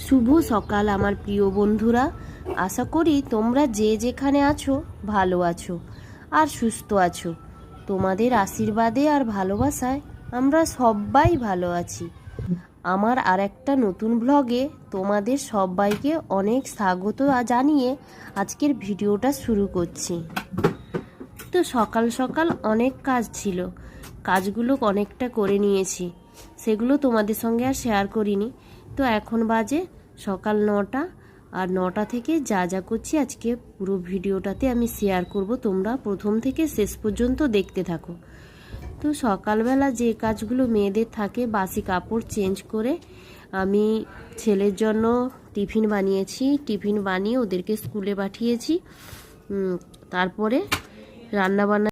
শুভ সকাল আমার প্রিয় বন্ধুরা। আশা করি তোমরা যে যেখানে আছো ভালো আছো আর সুস্থ আছো। তোমাদের আশীর্বাদে আর ভালোবাসায় আমরা সবাই ভালো আছি। আমার আর একটা নতুন ব্লগে তোমাদের সবাইকে অনেক স্বাগত জানিয়ে আজকের ভিডিওটা শুরু করছি। তো সকাল সকাল অনেক কাজ ছিল, কাজগুলো অনেকটা করে নিয়েছি, সেগুলো তোমাদের সঙ্গে আর শেয়ার করিনি। তো এখন বাজে সকাল 9টা, আর 9টা থেকে যা যা করছি আজকে পুরো ভিডিওটাতে আমি শেয়ার করব, তোমরা প্রথম থেকে শেষ পর্যন্ত দেখতে থাকো। তো সকালবেলা যে কাজগুলো মেয়েদের থাকে, বাসি কাপড় চেঞ্জ করে আমি ছেলের জন্য টিফিন বানিয়েছি, টিফিন বানিয়ে ওদেরকে স্কুলে পাঠিয়েছি। তারপরে রান্নাবান্না